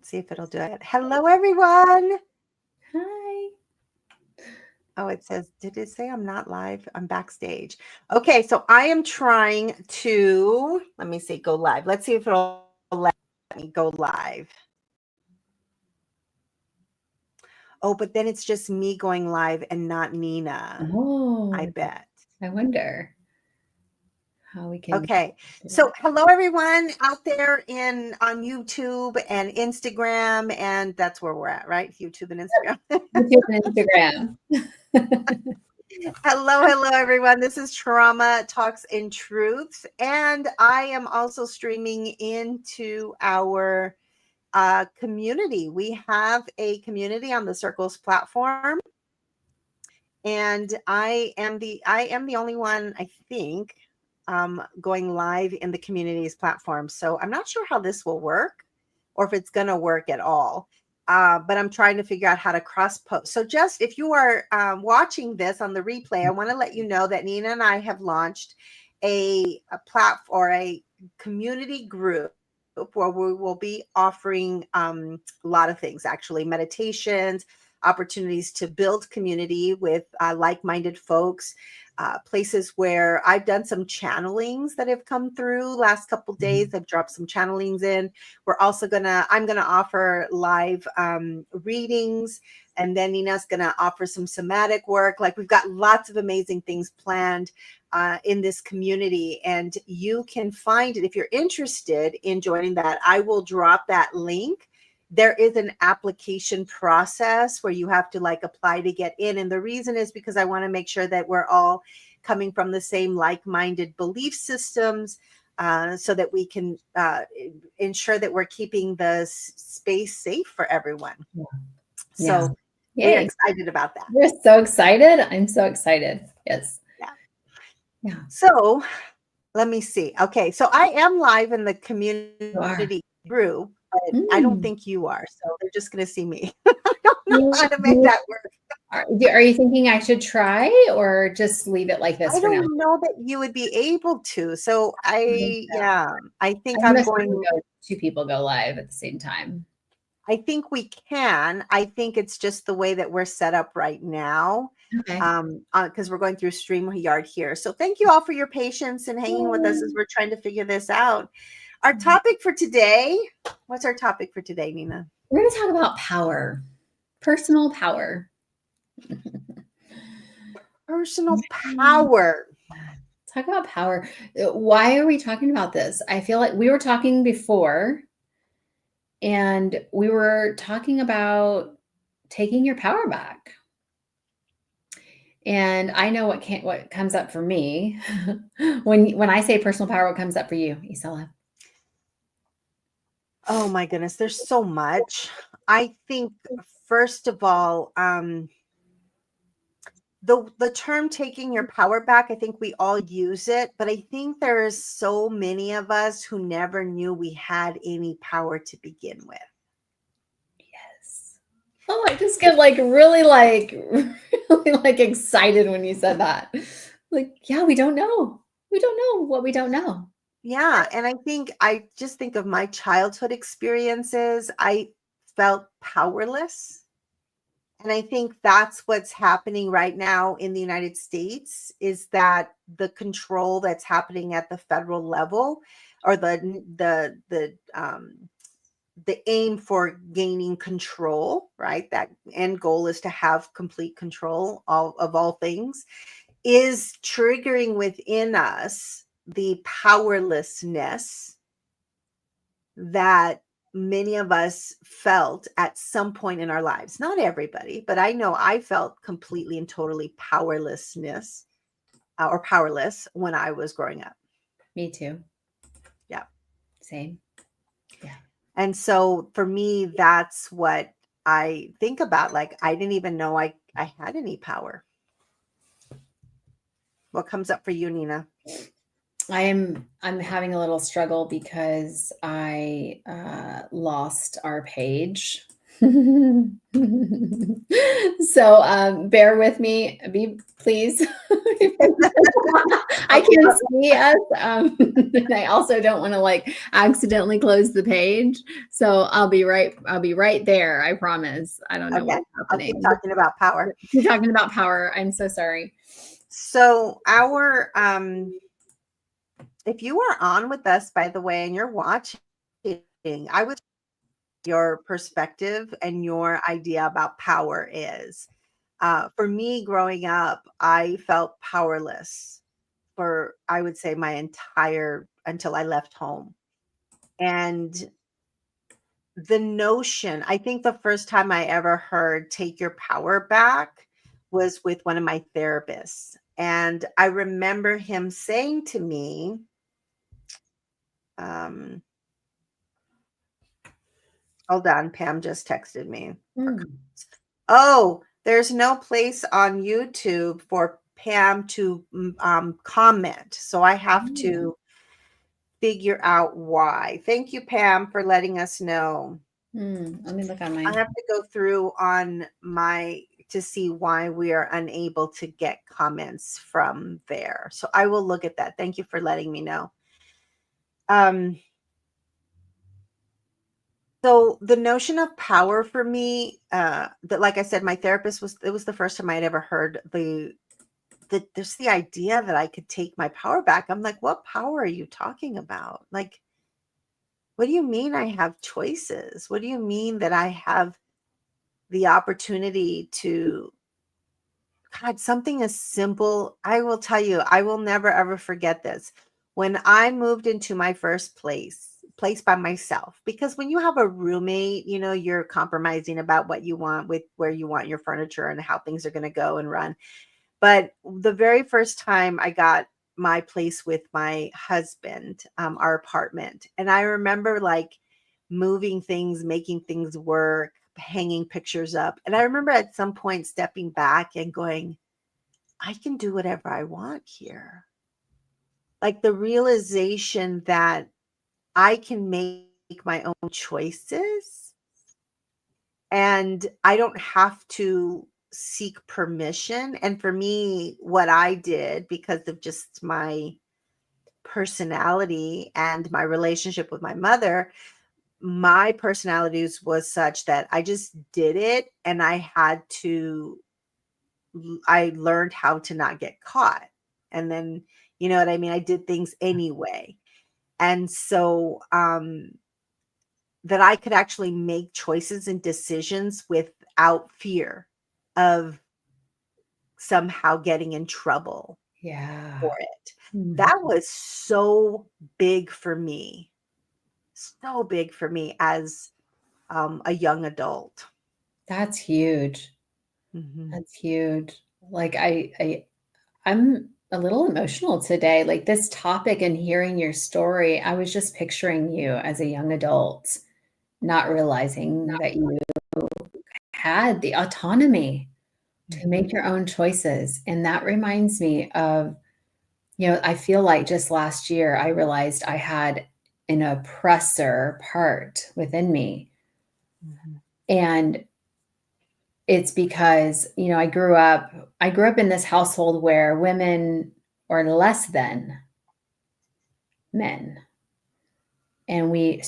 Let's see if it'll do it. Hello, everyone. Hi. Oh, it says, did it say I'm not live? I'm backstage. Okay, so I am trying to, let me see, go live. Let's see if it'll let me go live. Oh, but then it's just me going live and not Nina. Oh, I bet. I wonder how we can. Okay, so hello everyone out there on YouTube and Instagram, and that's where we're at, right? YouTube and Instagram. YouTube and Instagram. Hello everyone. This is Trauma Talks in Truth, and I am also streaming into our community. We have a community on the Circles platform, and I am the only one, I think, going live in the community's platform. So I'm not sure how this will work or if it's going to work at all. But I'm trying to figure out how to cross post. So just if you are watching this on the replay, I want to let you know that Nina and I have launched a platform or a community group where we will be offering a lot of things, actually, meditations, opportunities to build community with like-minded folks, places where I've done some channelings that have come through last couple days. I've dropped some channelings in. I'm gonna offer live readings, and then Nina's gonna offer some somatic work. Like, we've got lots of amazing things planned in this community, and you can find it if you're interested in joining that. I will drop that link. There is an application process where you have to apply to get in. And the reason is because I want to make sure that we're all coming from the same like-minded belief systems, so that we can ensure that we're keeping the space safe for everyone. Yeah. So we're excited about that. We're so excited. I'm so excited. Yes. Yeah. So let me see. Okay. So I am live in the community group. But I don't think you are, so they're just going to see me. I don't know how to make that work. Are you thinking I should try or just leave it like this for now? I don't know that you would be able to. So I think I'm going to go, two people go live at the same time. I think we can. I think it's just the way that we're set up right now. Okay. Because we're going through StreamYard here. So thank you all for your patience and hanging with us as we're trying to figure this out. Our topic for today, what's our topic for today, Nina? We're going to talk about power, personal power. Personal power. Talk about power. Why are we talking about this? I feel like we were talking before, and we were talking about taking your power back. And I know what comes up for me when I say personal power. What comes up for you, Isela? Oh my goodness, there's so much. I think, first of all, the term taking your power back, I think we all use it, but I think there's so many of us who never knew we had any power to begin with. Yes. Oh, I just get really excited when you said that. Yeah, we don't know. We don't know what we don't know. Yeah. And I just think of my childhood experiences. I felt powerless. And I think that's what's happening right now in the United States, is that the control that's happening at the federal level, or the aim for gaining control, right? That end goal is to have complete control of all things, is triggering within us the powerlessness that many of us felt at some point in our lives. Not everybody, but I know I felt completely and totally powerless when I was growing up. Me too. Yeah. Same. Yeah. And so for me, that's what I think about. I didn't even know I had any power. What comes up for you, Nina? I'm having a little struggle because I lost our page. So bear with me, please. I can't see us. And I also don't want to like accidentally close the page. So I'll be right there. I promise. I don't know Okay, what's I'll keep happening. talking about power. You're talking about power. I'm so sorry. So our if you are on with us, by the way, and you're watching, I would your perspective and your idea about power is. For me, growing up, I felt powerless for, I would say, my entire until I left home. And the notion, I think the first time I ever heard take your power back was with one of my therapists. And I remember him saying to me, um, hold on, Pam just texted me. Oh, there's no place on YouTube for Pam to comment. So I have to figure out why. Thank you, Pam, for letting us know. Let me look on I mine. have to go through on my to see why we are unable to get comments from there. So I will look at that. Thank you for letting me know. So the notion of power for me, that like I said, my therapist it was the first time I'd ever heard there's the idea that I could take my power back. I'm like, what power are you talking about? Like, what do you mean I have choices? What do you mean that I have the opportunity to, God, something as simple? I will tell you, I will never ever forget this. When I moved into my first place by myself, because when you have a roommate, you're compromising about what you want with where you want your furniture and how things are going to go and run. But the very first time I got my place with my husband, our apartment, and I remember like moving things, making things work, hanging pictures up. And I remember at some point stepping back and going, I can do whatever I want here. Like the realization that I can make my own choices and I don't have to seek permission. And for me, what I did, because of just my personality and my relationship with my mother, my personalities was such that I just did it, and I learned how to not get caught. And then, you know what I mean? I did things anyway. And so, that I could actually make choices and decisions without fear of somehow getting in trouble Yeah. for it. That was so big for me. So big for me as a young adult. That's huge. Mhm. That's huge. Like I'm a little emotional today. Like this topic and hearing your story, I was just picturing you as a young adult, not realizing that you had the autonomy to make your own choices. And that reminds me of, I feel like just last year I realized I had an oppressor part within me. And it's because, I grew up in this household where women are less than men. And we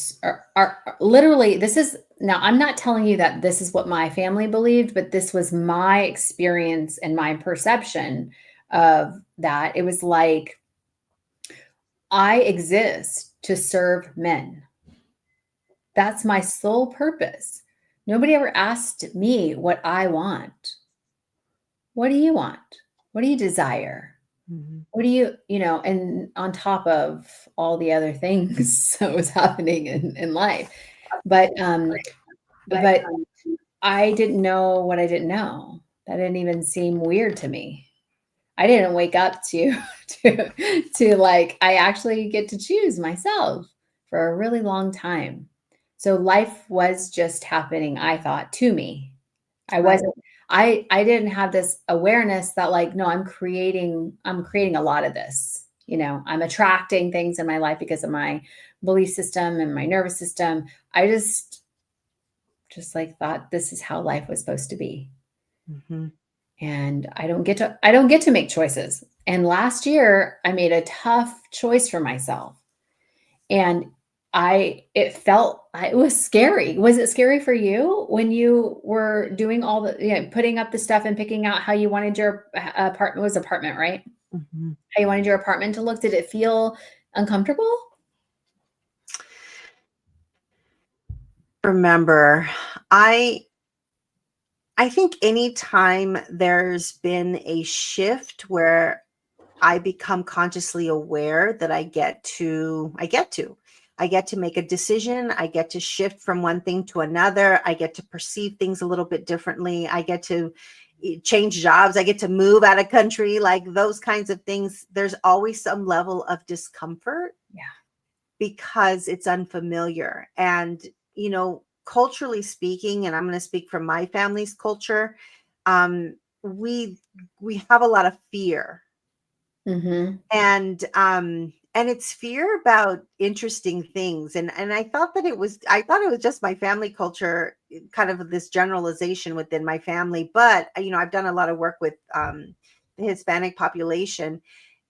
are literally, this is now, I'm not telling you that this is what my family believed, but this was my experience and my perception of that. It was like, I exist to serve men. That's my sole purpose. Nobody ever asked me what I want. What do you want? What do you desire? What do and on top of all the other things that was happening in life. But I didn't know what I didn't know. That didn't even seem weird to me. I didn't wake up to to like I actually get to choose myself for a really long time. So life was just happening, I thought, to me. I Right. wasn't I didn't have this awareness that like, no, I'm creating a lot of this. I'm attracting things in my life because of my belief system and my nervous system. I just just like thought this is how life was supposed to be. Mhm. And I don't get to make choices. And last year I made a tough choice for myself. And it was scary. Was it scary for you when you were doing all the, putting up the stuff and picking out how you wanted your apartment, was apartment, right? Mhm. How you wanted your apartment to look? Did it feel uncomfortable? Remember, I think anytime there's been a shift where I become consciously aware that I get to make a decision. I get to shift from one thing to another. I get to perceive things a little bit differently. I get to change jobs. I get to move out of country, like those kinds of things. There's always some level of discomfort Yeah. because it's unfamiliar. And, culturally speaking, and I'm going to speak from my family's culture, um, we we have a lot of fear, Mm-hmm. and it's fear about interesting things. And I thought it was just my family culture, kind of this generalization within my family. But I've done a lot of work with the Hispanic population,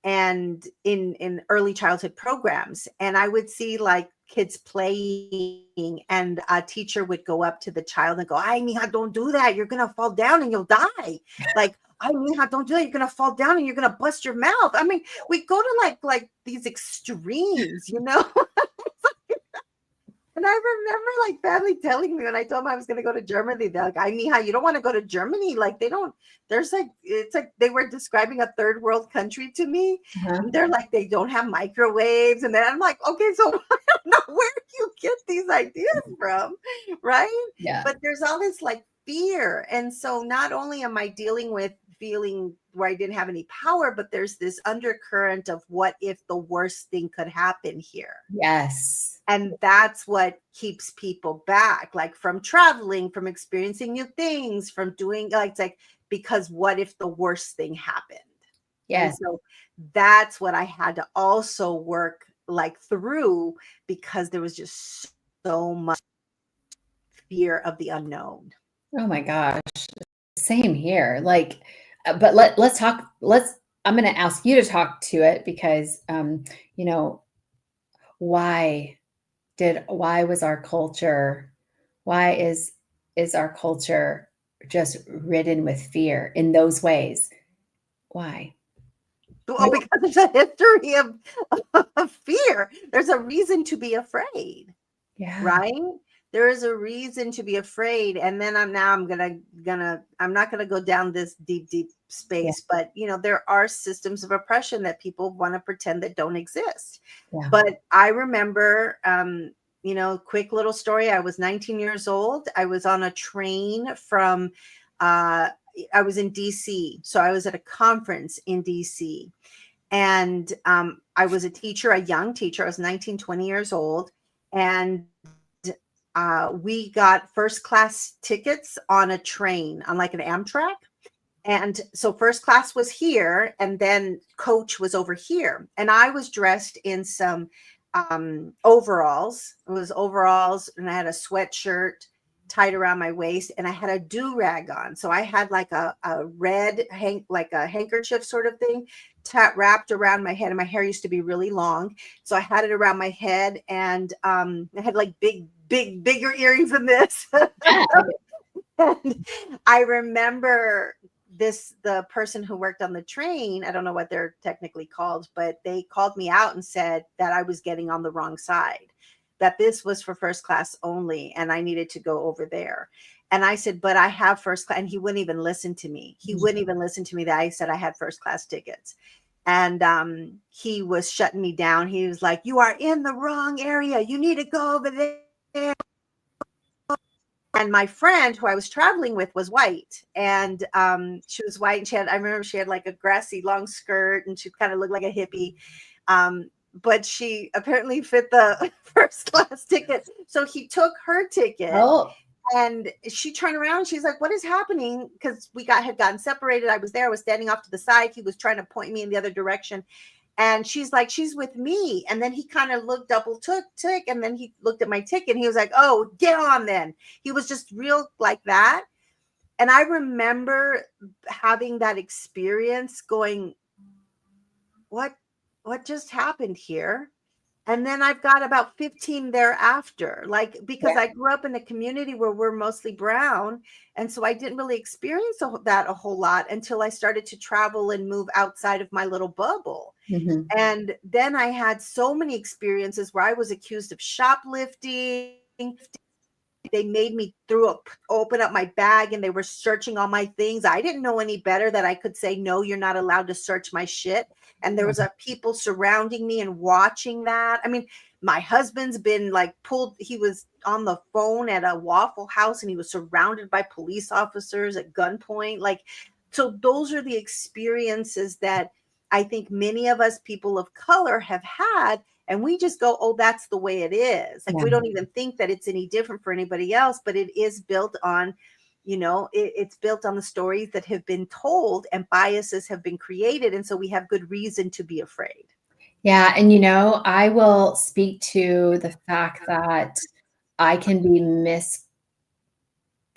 and in early childhood programs, and I would see like kids playing, and a teacher would go up to the child and go, "Ay, mija, don't do that, you're gonna fall down and you'll die." Like, "Ay, mija, don't do that, you're gonna fall down and you're gonna bust your mouth." I mean, we go to like these extremes. And I remember like family telling me when I told them I was going to go to Germany, they're like, "I mean, how you don't want to go to Germany? Like they don't, there's like, it's like they were describing a third world country to me. Uh-huh. And they're like, they don't have microwaves." And then I'm like, okay, so I don't know where you get these ideas from, right? Yeah. But there's all this like fear. And so not only am I dealing with feeling where I didn't have any power, but there's this undercurrent of what if the worst thing could happen here. Yes. And that's what keeps people back, like from traveling, from experiencing new things, from doing like, it's like, because what if the worst thing happened? And Yes. so that's what I had to also work like through, because there was just so much fear of the unknown. Oh my gosh. Same here. Like, but let's talk. I'm going to ask you to talk to it because, you know, why why was our culture, why is our culture just ridden with fear in those ways? Why? Oh, because there's a history of fear. There's a reason to be afraid. Yeah. Right? There is a reason to be afraid. And then I'm not gonna go down this deep Yeah. space, but there are systems of oppression that people want to pretend that don't exist. Yeah. But I remember, quick little story. I was 19 years old. I was on a train from I was in DC. So I was at a conference in DC. And I was a teacher, a young teacher. I was 19, 20 years old. And we got first class tickets on a train, on like an Amtrak. And so first class was here, and then coach was over here. And I was dressed in some overalls. It was overalls, and I had a sweatshirt tied around my waist, and I had a do-rag on. So I had like a red like a handkerchief sort of thing wrapped around my head, and my hair used to be really long. So I had it around my head, and I had like bigger earrings than this. Yeah. And I remember the person who worked on the train, I don't know what they're technically called, but they called me out and said that I was getting on the wrong side, that this was for first class only, and I needed to go over there. And I said, "But I have first class." And he wouldn't even listen to me. He wouldn't even listen to me that I said I had first class tickets. And he was shutting me down. He was like, "You are in the wrong area. You need to go over there." And my friend who I was traveling with was white, and she was white, and I remember she had like a grassy long skirt, and she kind of looked like a hippie. But she apparently fit the first class ticket. So he took her ticket, Oh, and she turned around. She's like, "What is happening?" Because we had gotten separated. I was there. I was standing off to the side. He was trying to point me in the other direction. And she's like, she's with me. And then he kind of looked, double tick, and then he looked at my ticket and he was like, oh, get on then. He was just real like that. And I remember having that experience going, what just happened here? And then I've got about 15 thereafter, like, because I grew up in a community where we're mostly brown. And so I didn't really experience that a whole lot until I started to travel and move outside of my little bubble. Mhm. And then I had so many experiences where I was accused of shoplifting. They made me open up my bag and they were searching all my things. I didn't know any better that I could say, no, you're not allowed to search my shit. And there was people surrounding me and watching that. I mean, my husband's been like pulled. He was on the phone at a Waffle House and he was surrounded by police officers at gunpoint. Like, so those are the experiences that I think many of us people of color have had. And we just go, oh, that's the way it is. Like, we don't even think that it's any different for anybody else, but it is built on, it's built on the stories that have been told and biases have been created. And so we have good reason to be afraid. Yeah. And, I will speak to the fact that I can be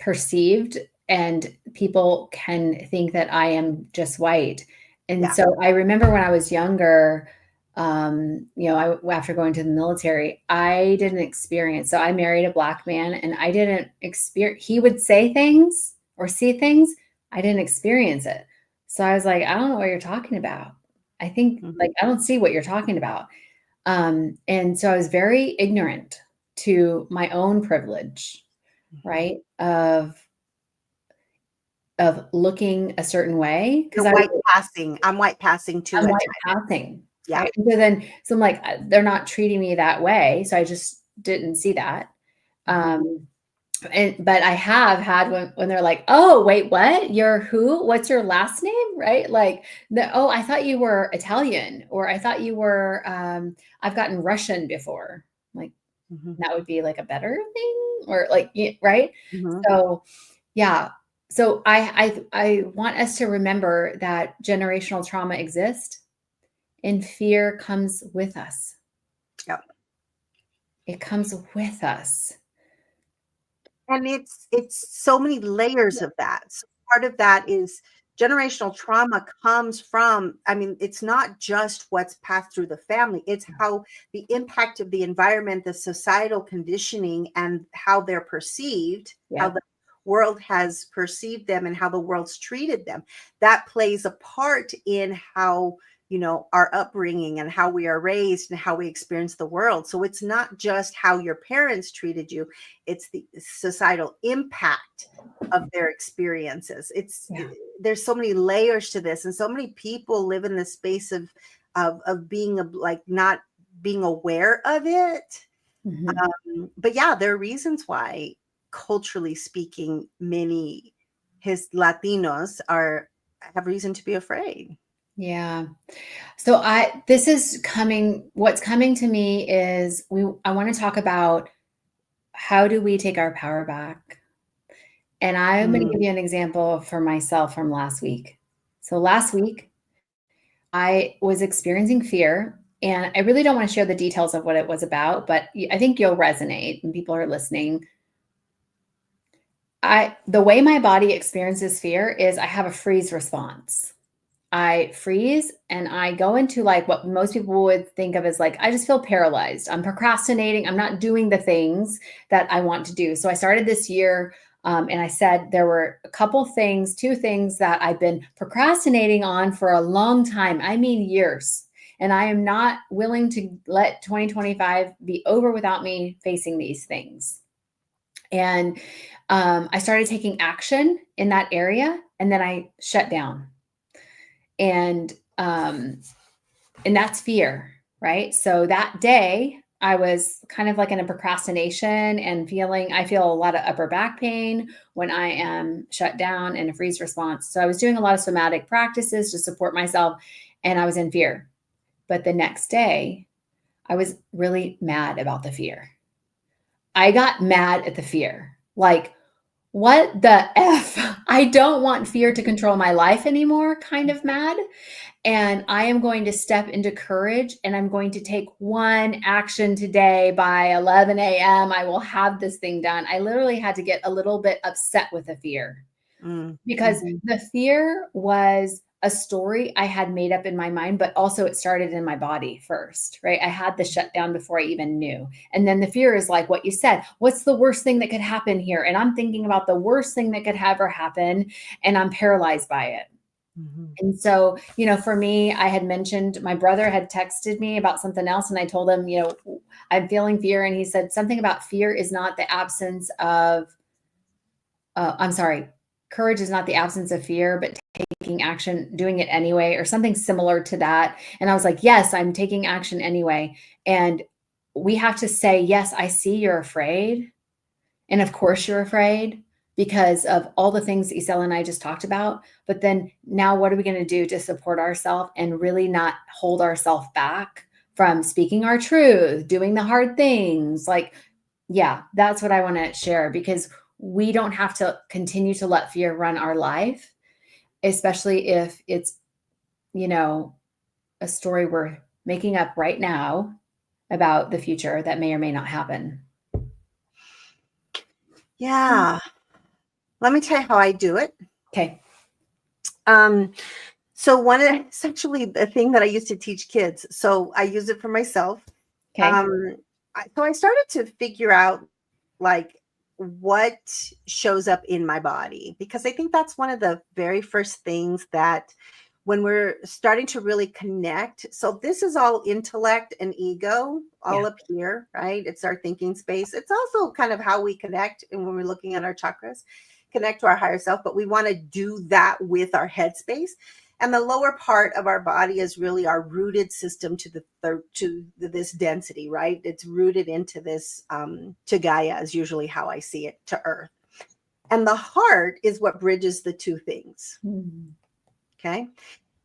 misperceived and people can think that I am just white. And so I remember when I was younger, after going to the military, I didn't experience. So I married a Black man and I didn't experience, he would say things or see things. I didn't experience it. So I was like, I don't know what you're talking about. I think I don't see what you're talking about. And so I was very ignorant to my own privilege, right? Of looking a certain way. Because I'm white passing too. I'm white passing. Yeah. Right? So I'm like, they're not treating me that way. So I just didn't see that. But I have had when they're like, oh, wait, what? You're who? What's your last name? Right? Like, I thought you were Italian, or I thought you were, I've gotten Russian before. Like, that would be like a better thing, or like, right? So, yeah. So I want us to remember that generational trauma exists. And fear comes with us. Yep. It comes with us. And it's so many layers of that. So part of that is generational trauma comes from, it's not just what's passed through the family. It's how the impact of the environment, the societal conditioning, and how they're perceived, how the world has perceived them and how the world's treated them. That plays a part in how, our upbringing and how we are raised and how we experience the world. So it's not just how your parents treated you, it's the societal impact of their experiences. There's so many layers to this, and so many people live in the space of being like not being aware of it. But yeah, there are reasons why, culturally speaking, many Latinos have reason to be afraid. Yeah. So what's coming to me is I want to talk about how do we take our power back? And I'm going to give you an example for myself from last week. So last week I was experiencing fear, and I really don't want to share the details of what it was about, but I think you'll resonate and people are listening. The way my body experiences fear is I have a freeze response. I freeze and I go into like what most people would think of as like, I just feel paralyzed. I'm procrastinating. I'm not doing the things that I want to do. So I started this year and I said there were two things that I've been procrastinating on for a long time. I mean, years. And I am not willing to let 2025 be over without me facing these things. And I started taking action in that area, and then I shut down. And that's fear, right? So that day I was kind of like in a procrastination and I feel a lot of upper back pain when I am shut down in a freeze response. So I was doing a lot of somatic practices to support myself, and I was in fear. But the next day I was really mad about the fear. I got mad at the fear. Like, what the F? I don't want fear to control my life anymore, kind of mad. And I am going to step into courage and I'm going to take one action today by 11 a.m. I will have this thing done. I literally had to get a little bit upset with the fear because Mhm. the fear was a story I had made up in my mind, but also it started in my body first, right? I had the shutdown before I even knew. And then the fear is like what you said, what's the worst thing that could happen here? And I'm thinking about the worst thing that could ever happen, and I'm paralyzed by it. Mhm. And so, for me, I had mentioned my brother had texted me about something else, and I told him, I'm feeling fear. And he said something about fear is not the absence of, I'm sorry, courage is not the absence of fear, but taking action, doing it anyway, or something similar to that. And I was like, yes, I'm taking action anyway. And we have to say, yes, I see you're afraid. And of course, you're afraid because of all the things that Isela and I just talked about. But then now, what are we going to do to support ourselves and really not hold ourselves back from speaking our truth, doing the hard things? Like, yeah, that's what I want to share, because we don't have to continue to let fear run our life, especially if it's, a story we're making up right now about the future that may or may not happen. Yeah. Let me tell you how I do it. Okay. Um, so it's actually the thing that I used to teach kids. So I use it for myself. Okay. Um, so I started to figure out like what shows up in my body, because I think that's one of the very first things that when we're starting to really connect. So this is all intellect and ego Yeah. all up here, right? It's our thinking space. It's also kind of how we connect, and when we're looking at our chakras, connect to our higher self, but we want to do that with our head space. And the lower part of our body is really our rooted system to this density, right? It's rooted into this to Gaia is usually how I see it, to Earth. And the heart is what bridges the two things. Mhm. Okay.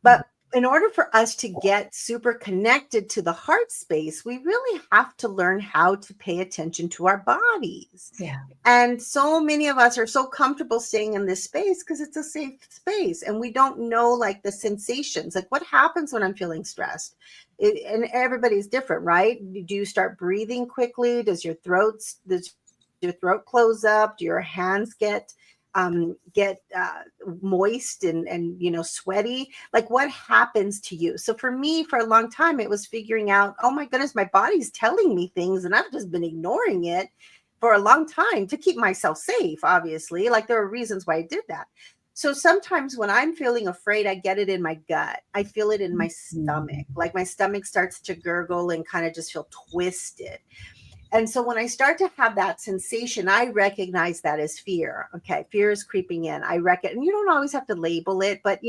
But in order for us to get super connected to the heart space, we really have to learn how to pay attention to our bodies. Yeah. And so many of us are so comfortable staying in this space because it's a safe space. And we don't know like the sensations, like what happens when I'm feeling stressed. And everybody's different, right? Do you start breathing quickly? Does your throat close up? Do your hands get moist and sweaty? Like what happens to you? So for me, for a long time, it was figuring out, oh my goodness, my body's telling me things and I've just been ignoring it for a long time to keep myself safe. Obviously, like there are reasons why I did that. So sometimes when I'm feeling afraid, I get it in my gut. I feel it in my stomach, like my stomach starts to gurgle and kind of just feel twisted. And so when I start to have that sensation, I recognize that as fear. Okay, fear is creeping in. I reckon, and you don't always have to label it, but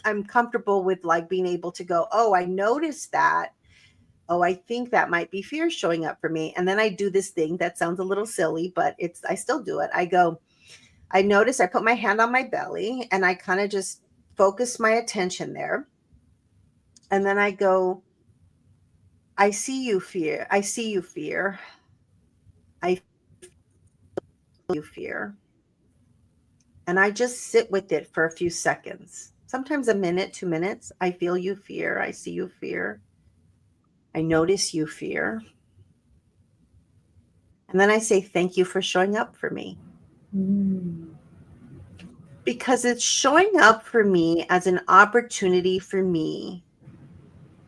I'm comfortable with like being able to go, oh, I noticed that. Oh, I think that might be fear showing up for me. And then I do this thing that sounds a little silly, but I still do it. I notice, I put my hand on my belly and I kind of just focus my attention there. And then I go, I see you, fear. I see you, fear. I feel you, fear. And I just sit with it for a few seconds, sometimes a minute, 2 minutes. I feel you, fear. I see you, fear. I notice you, fear. And then I say, thank you for showing up for me. Mm. Because it's showing up for me as an opportunity for me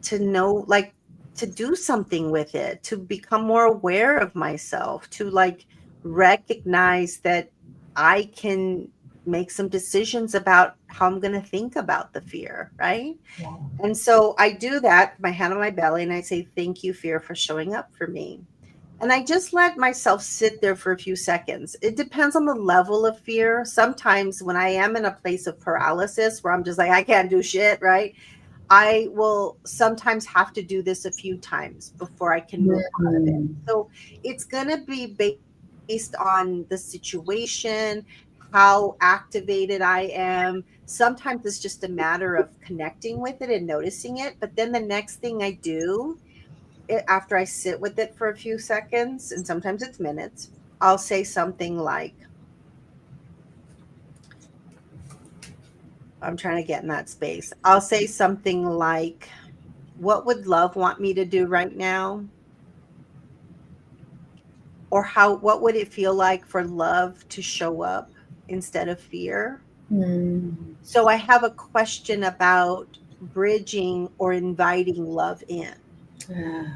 to know, like, to do something with it, to become more aware of myself, to like recognize that I can make some decisions about how I'm going to think about the fear, right? Yeah. And so I do that, my hand on my belly, and I say, thank you, fear, for showing up for me. And I just let myself sit there for a few seconds. It depends on the level of fear. Sometimes when I am in a place of paralysis where I'm just like, I can't do shit, right? I will sometimes have to do this a few times before I can move out of it. Mm. So it's going to be based on the situation, how activated I am. Sometimes it's just a matter of connecting with it and noticing it. But then the next thing I do after I sit with it for a few seconds, and sometimes it's minutes, I'll say something like, I'm trying to get in that space. I'll say something like, what would love want me to do right now? Or what would it feel like for love to show up instead of fear? Mm. So I have a question about bridging or inviting love in. Ah.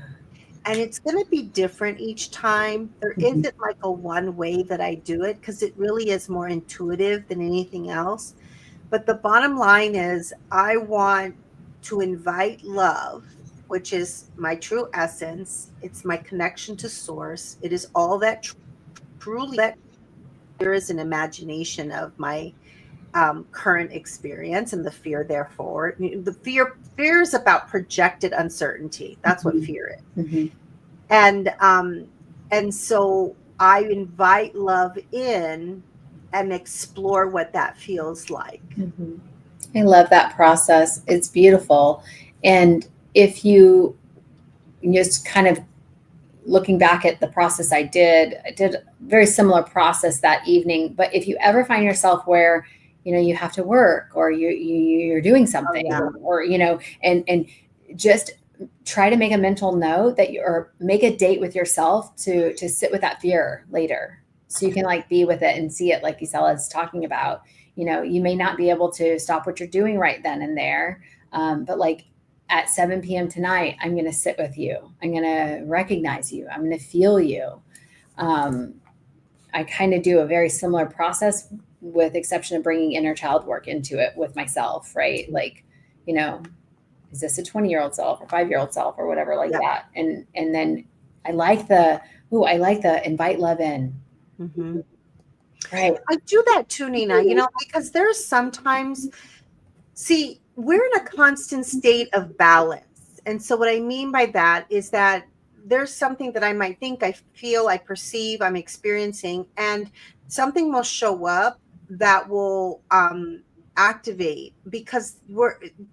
And it's going to be different each time. There Mhm. isn't like a one way that I do it because it really is more intuitive than anything else. But the bottom line is, I want to invite love, which is my true essence. It's my connection to source. It is all that truly that there is an imagination of my current experience and the fear. Therefore, the fear is about projected uncertainty. That's what Mhm. fear is. Mhm. And so I invite love in and explore what that feels like. Mhm. I love that process. It's beautiful. And if you just kind of looking back at the process I did a very similar process that evening. But if you ever find yourself where, you have to work or you're doing Oh something yeah. or, and just try to make a mental note that or make a date with yourself to sit with that fear later. So you can like be with it and see it like Gisela is talking about. You may not be able to stop what you're doing right then and there. But like at 7 p.m. tonight, I'm going to sit with you. I'm going to recognize you. I'm going to feel you. Um, I kind of do a very similar process with exception of bringing inner child work into it with myself, right? Like, is this a 20-year-old self or 5-year-old self or whatever like Yeah. that? And then I like the invite love in. Mm-hmm. Right. I do that too, Nina, because there's sometimes, see, we're in a constant state of balance. And so what I mean by that is that there's something that I might think, I feel, I perceive, I'm experiencing, and something will show up that will activate, because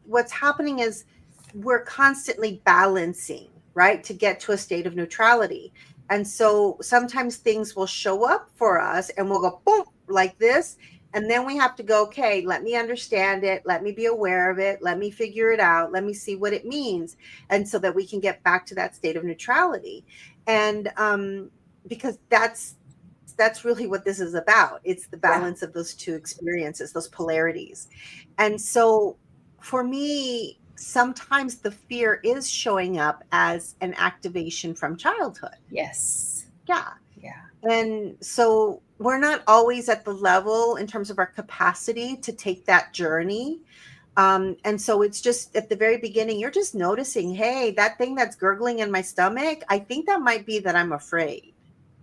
what's happening is we're constantly balancing, right, to get to a state of neutrality. And so sometimes things will show up for us and we'll go boom like this. And then we have to go, okay, let me understand it. Let me be aware of it. Let me figure it out. Let me see what it means. And so that we can get back to that state of neutrality. And because that's really what this is about. It's the Yeah. balance of those two experiences, those polarities. And so for me, sometimes the fear is showing up as an activation from childhood. Yes. Yeah. Yeah. And so we're not always at the level in terms of our capacity to take that journey. And so it's just at the very beginning, you're just noticing, hey, that thing that's gurgling in my stomach, I think that might be that I'm afraid,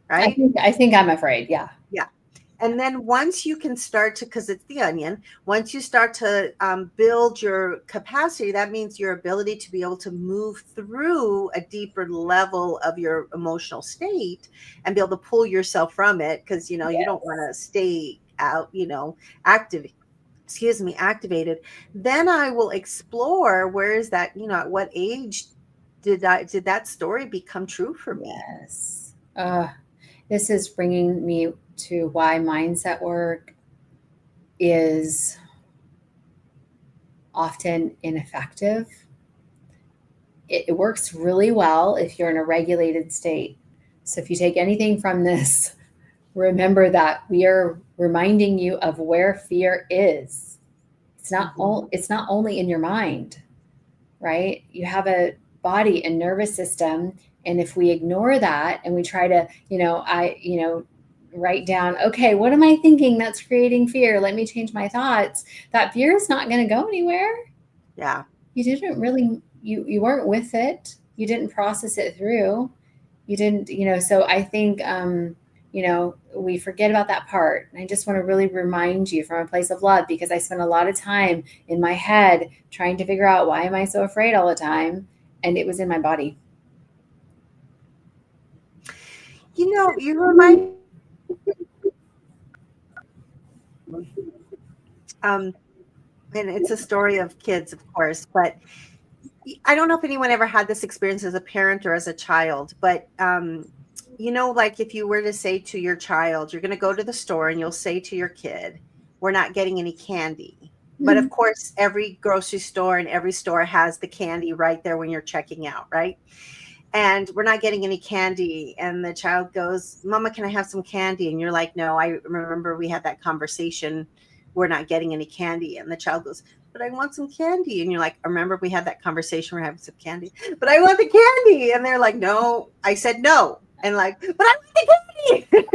right? I think I'm afraid. Yeah. Yeah. And then once you can start to, because it's the onion, once you start to build your capacity, that means your ability to be able to move through a deeper level of your emotional state and be able to pull yourself from it, because, you don't want to stay out, active, activated. Then I will explore, where is that, at what age did that story become true for me? Yes. This is bringing me to why mindset work is often ineffective. It works really well if you're in a regulated state. So if you take anything from this, remember that we are reminding you of where fear is. It's not only in your mind, right? You have a body and nervous system, and if we ignore that and we try to, write down, okay, what am I thinking that's creating fear? Let me change my thoughts. That fear is not going to go anywhere. Yeah. You didn't really, you weren't with it. You didn't process it through. You didn't, so I think, we forget about that part. And I just want to really remind you from a place of love, because I spent a lot of time in my head trying to figure out, why am I so afraid all the time? And it was in my body. You remind um and it's a story of kids, of course, but I don't know if anyone ever had this experience as a parent or as a child, but like if you were to say to your child, you're going to go to the store and you'll say to your kid, we're not getting any candy. But of course, every grocery store and every store has the candy right there when you're checking out, right? And we're not getting any candy. And the child goes, Mama, can I have some candy? And you're like, no, I remember we had that conversation. We're not getting any candy. And the child goes, but I want some candy. And you're like, remember we had that conversation. We're having some candy, but I want the candy. And they're like, no, I said no. And like, but I want the candy.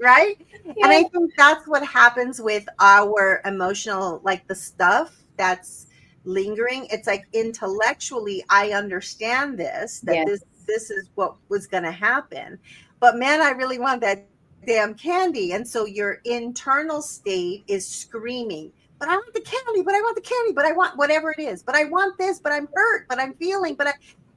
Right. Yeah. And I think that's what happens with our emotional, like the stuff that's lingering. It's like intellectually I understand this, that this is what was going to happen, but man, I really want that damn candy. And so your internal state is screaming, but I want the candy, but I want the candy, but I want whatever it is, but I want this, but I'm hurt, but I'm feeling,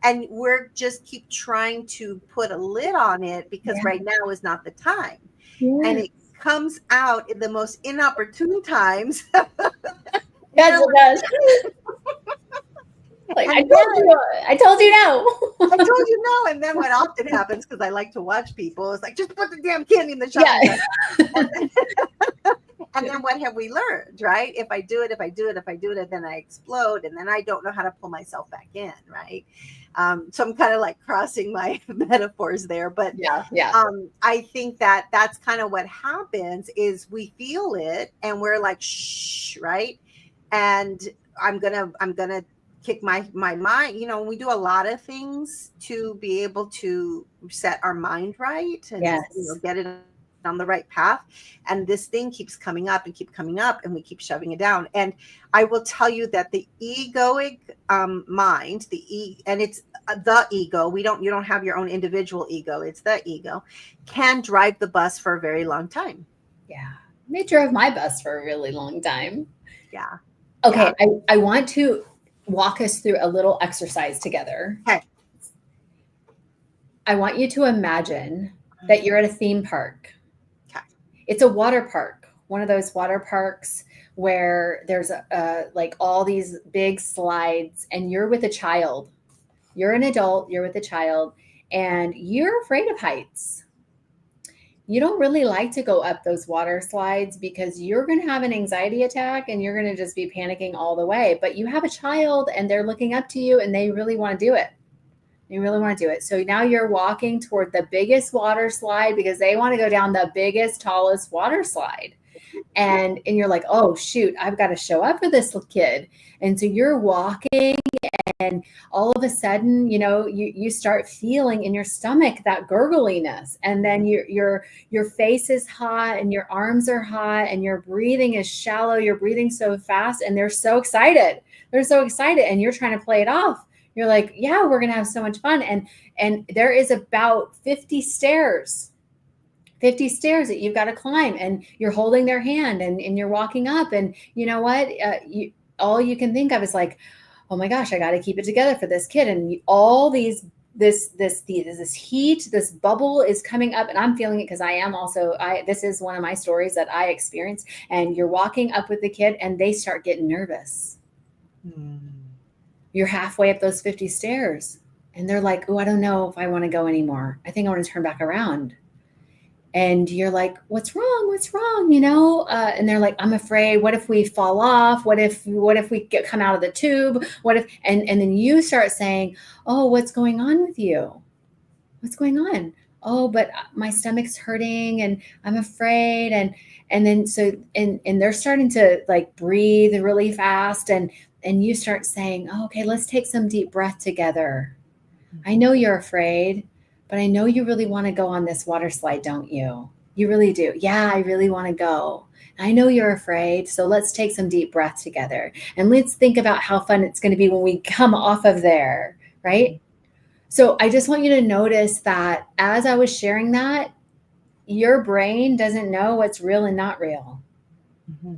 and we're just keep trying to put a lid on it because right now is not the time. And it comes out in the most inopportune times. Yes, it does. Like, I told you no. I told you no. And then what often happens, because I like to watch people, is like, just put the damn candy in the shopping bag. And then what have we learned, right? If I do it, then I explode. And then I don't know how to pull myself back in, right? So I'm kind of like crossing my metaphors there. But I think that that's kind of what happens is we feel it and we're like, shh, right? And I'm gonna kick my mind. You know, we do a lot of things to be able to set our mind right and get it on the right path. And this thing keeps coming up and keep coming up, and we keep shoving it down. And I will tell you that the egoic mind, and it's the ego. You don't have your own individual ego. It's the ego can drive the bus for a very long time. Yeah, they drove my bus for a really long time. Yeah. Okay, yeah. I want to walk us through a little exercise together. Okay. I want you to imagine that you're at a theme park. Okay. It's a water park, one of those water parks where there's like all these big slides, and you're with a child. You're an adult, you're with a child, and you're afraid of heights. You don't really like to go up those water slides because you're going to have an anxiety attack and you're going to just be panicking all the way. But you have a child and they're looking up to you and they really want to do it. You really want to do it. So now you're walking toward the biggest water slide because they want to go down the biggest, tallest water slide. And you're like, oh, shoot, I've got to show up for this kid. And so you're walking, and all of a sudden, you know, you start feeling in your stomach that gurgliness, and then your face is hot and your arms are hot and your breathing is shallow. You're breathing so fast, and they're so excited. And you're trying to play it off. You're like, yeah, we're going to have so much fun. And there is about 50 stairs that you've got to climb, and you're holding their hand and you're walking up, and you know what? All you can think of is like, oh my gosh, I got to keep it together for this kid. And all this heat, this bubble is coming up, and I'm feeling it because this is one of my stories that I experienced. And you're walking up with the kid and they start getting nervous. You're halfway up those 50 stairs and they're like, oh, I don't know if I want to go anymore. I think I want to turn back around. And you're like, what's wrong? You know? And they're like, I'm afraid. What if we fall off? What if we come out of the tube? And then you start saying, oh, what's going on with you? What's going on? Oh, but my stomach's hurting and I'm afraid. And then, and they're starting to like breathe really fast. And you start saying, oh, okay, let's take some deep breath together. I know you're afraid, but I know you really want to go on this water slide, don't you? You really do. Yeah, I really want to go. I know you're afraid, so let's take some deep breath together. And let's think about how fun it's going to be when we come off of there, right? So I just want you to notice that as I was sharing that, your brain doesn't know what's real and not real. Mm-hmm.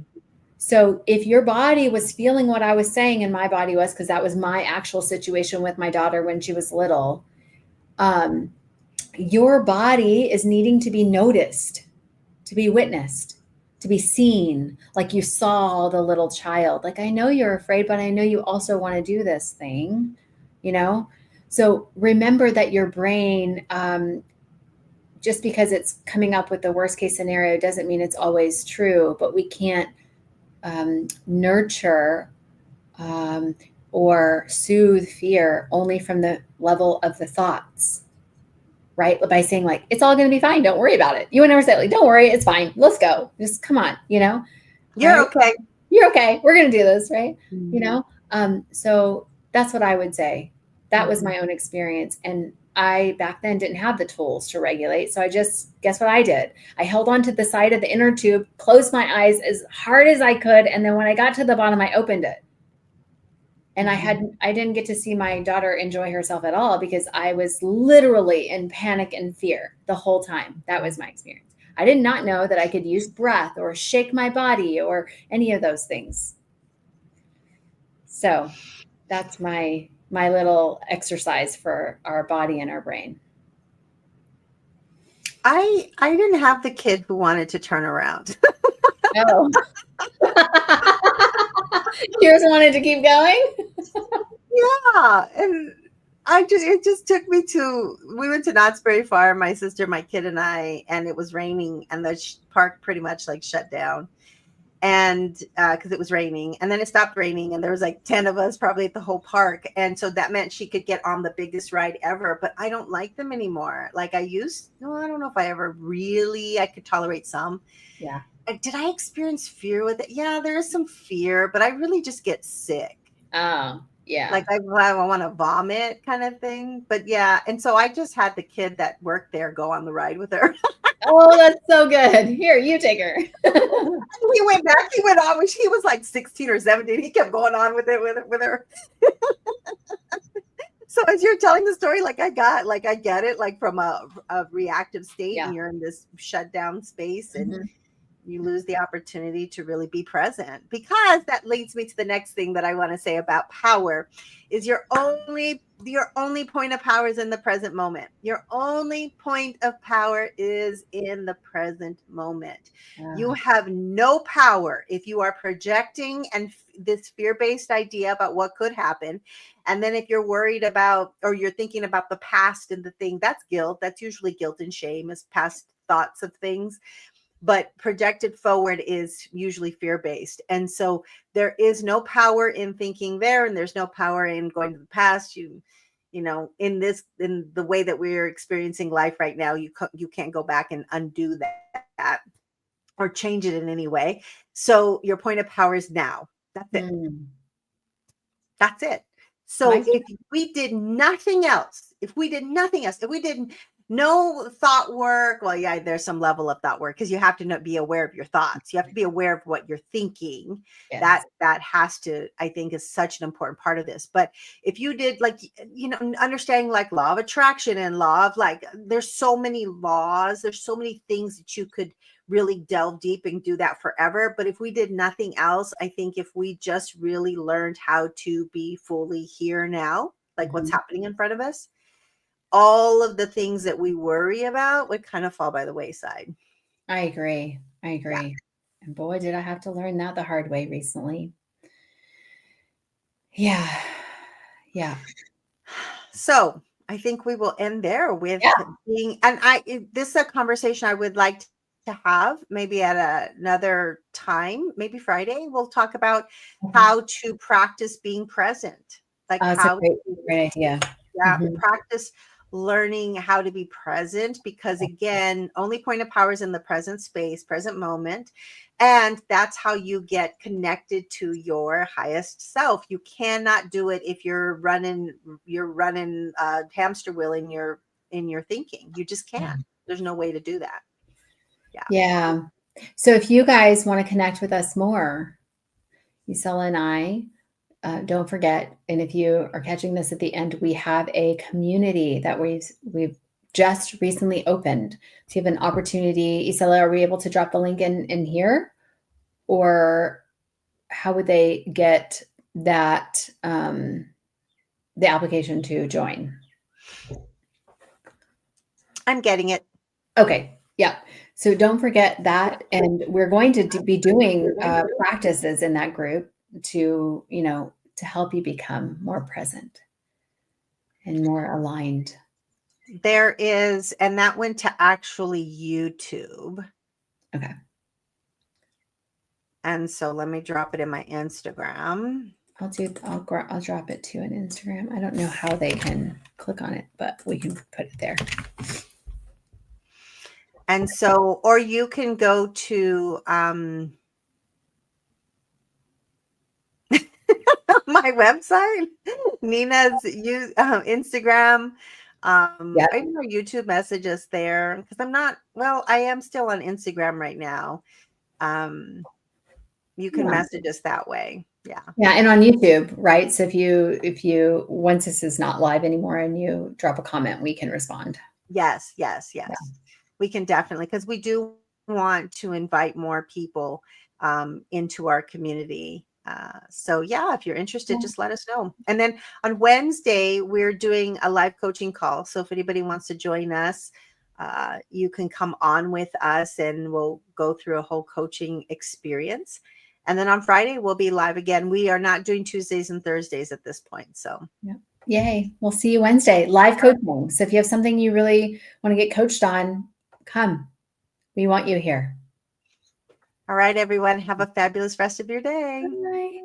So if your body was feeling what I was saying, and my body was, because that was my actual situation with my daughter when she was little, your body is needing to be noticed, to be witnessed, to be seen, like you saw the little child. Like, I know you're afraid, but I know you also want to do this thing, you know? So remember that your brain, just because it's coming up with the worst case scenario doesn't mean it's always true, but we can't nurture or soothe fear only from the level of the thoughts, right? By saying like, it's all going to be fine. Don't worry about it. You would never say like, don't worry, it's fine. Let's go. Just come on, You're right? okay. You're okay. We're going to do this, right? Mhm. So that's what I would say. That was Mhm. my own experience. And I back then didn't have the tools to regulate. So I just, guess what I did? I held on to the side of the inner tube, closed my eyes as hard as I could. And then when I got to the bottom, I opened it. And I didn't get to see my daughter enjoy herself at all because I was literally in panic and fear the whole time. That was my experience. I did not know that I could use breath or shake my body or any of those things. So that's my little exercise for our body and our brain. I didn't have the kid who wanted to turn around. Oh. Yours wanted to keep going? Yeah, and it just took me to, we went to Knott's Berry Farm, my sister, my kid, and I, and it was raining, and the park pretty much like shut down, and because it was raining, and then it stopped raining, and there was like 10 of us probably at the whole park, and so that meant she could get on the biggest ride ever. But I don't like them anymore like I used. No, I don't know if I ever really, I could tolerate some. Yeah. Did I experience fear with it? Yeah, there is some fear, but I really just get sick. Oh, yeah. Like I want to vomit kind of thing. But yeah, and so I just had the kid that worked there go on the ride with her. Oh, that's so good. Here, you take her. He went back. He went on. He was like 16 or 17. He kept going on with it with her. So as you're telling the story, like I get it, like from a reactive state, Yeah. and you're in this shut down space, and Mhm. you lose the opportunity to really be present. Because that leads me to the next thing that I want to say about power is your only point of power is in the present moment. Your only point of power is in the present moment. You have no power if you are projecting and this fear-based idea about what could happen. And then if you're worried about, or you're thinking about the past and the thing, that's guilt. That's usually guilt and shame, is past thoughts of things. But projected forward is usually fear-based. And so there is no power in thinking there, and there's no power in going to the past. In the way that we're experiencing life right now, you can't go back and undo that or change it in any way. So your point of power is now. That's it. Mm. That's it. So Nice. if we did nothing else, if we did no thought work, well, yeah, there's some level of thought work because you have to be aware of your thoughts. You have to be aware of what you're thinking. Yes. That has to, I think, is such an important part of this. But if you did, like, understanding like law of attraction and law of, like, there's so many laws, there's so many things that you could really delve deep and do that forever. But if we did nothing else, I think if we just really learned how to be fully here now, like what's happening in front of us, all of the things that we worry about would kind of fall by the wayside. I agree. Yeah. And boy, did I have to learn that the hard way recently. Yeah. Yeah. So I think we will end there with Yeah. this is a conversation I would like to have maybe at another time, maybe Friday. We'll talk about how to practice being present, like It's a how great idea. practice learning how to be present, because again, only point of power is in the present space, present moment. And that's how you get connected to your highest self. You cannot do it if you're running hamster wheel in your thinking. You just can't. There's no way to do that. Yeah. So if you guys want to connect with us more, Isela and I, don't forget, and if you are catching this at the end, we have a community that we've just recently opened. So you have an opportunity. Isela, are we able to drop the link in here? Or how would they get that the application to join? I'm getting it. Okay. Yeah. So don't forget that. And we're going to be doing practices in that group to help you become more present and more aligned. There is, and that went to actually YouTube. Okay. And so let me drop it in my Instagram. I'll drop it to an Instagram. I don't know how they can click on it, but we can put it there. And so, or you can go to my website, Nina's Instagram. Yep. I know YouTube messages there because I am still on Instagram right now. You can message us that way. Yeah. Yeah. And on YouTube, right? So if you, once this is not live anymore and you drop a comment, we can respond. Yes. Yeah. We can definitely, because we do want to invite more people into our community. So yeah, if you're interested, just let us know. And then on Wednesday, we're doing a live coaching call. So if anybody wants to join us, you can come on with us and we'll go through a whole coaching experience. And then on Friday, we'll be live again. We are not doing Tuesdays and Thursdays at this point. So yeah. Yay. We'll see you Wednesday, live coaching. So if you have something you really want to get coached on, come. We want you here. All right, everyone. Have a fabulous rest of your day. Bye.